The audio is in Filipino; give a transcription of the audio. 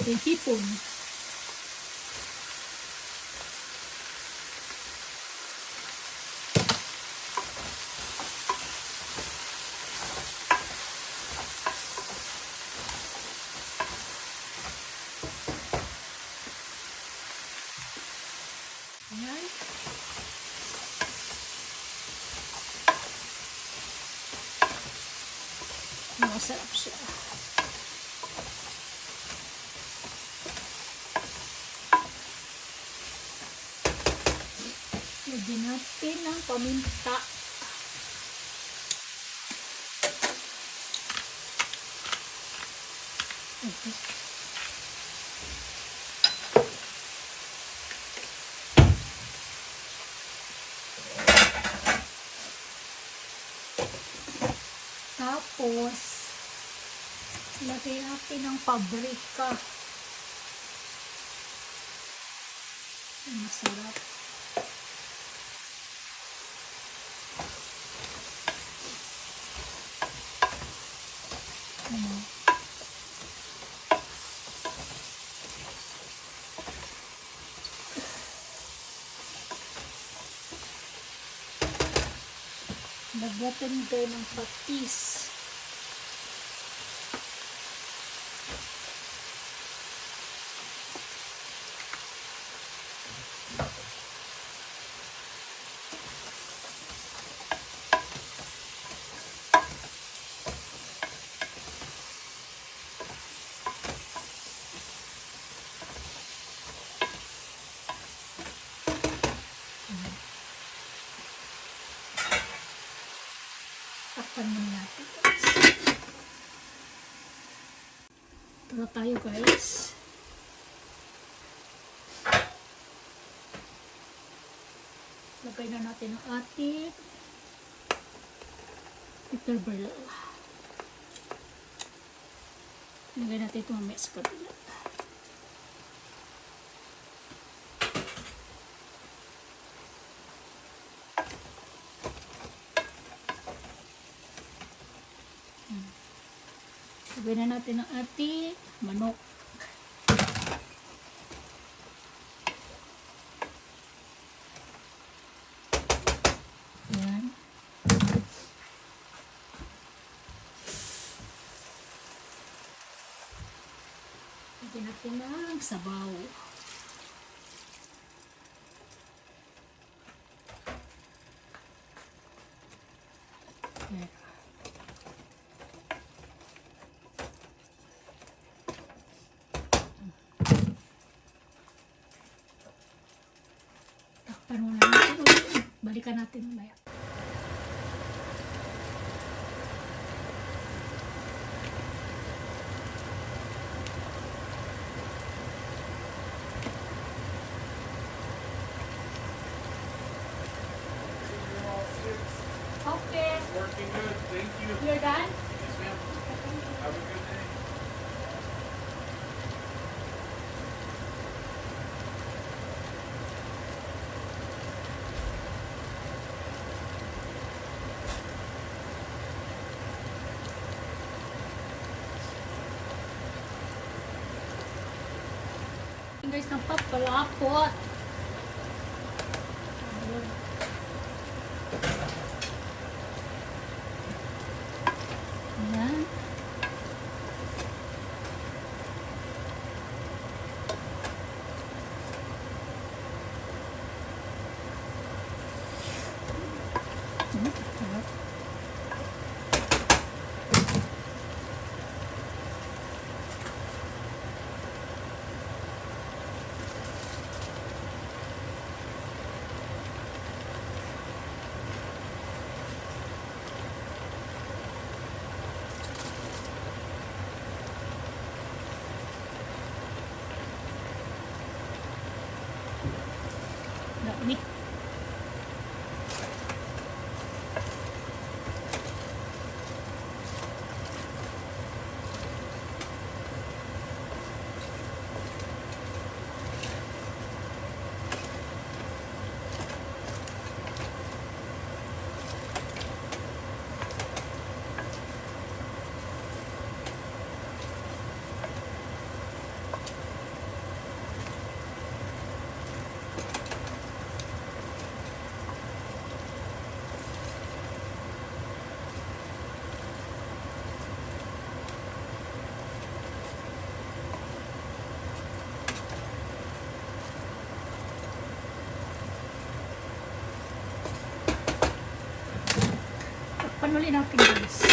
natin hipon. Ayan. Masarap siya. Lagyan natin ng paminta. Okay. Tapos, lagyan natin ng pabrika. Masarap. Lagyan tayo ng patis. Takpan muna natin. Tara tayo guys. Lagay na natin ang ating peterbell. Lagay natin ito mamaya sa kabila. Lagay na natin ang ating manok. Yan. Lagyan natin ng sabaw. Yan. Takpan muna natin ulit. Balikan natin mamaya. Okay. Working good, thank you. You're done? Yes, ma'am. Have a good day. Guys, napapalapot. Ayan. Sarap. Tikpan ulit natin guys.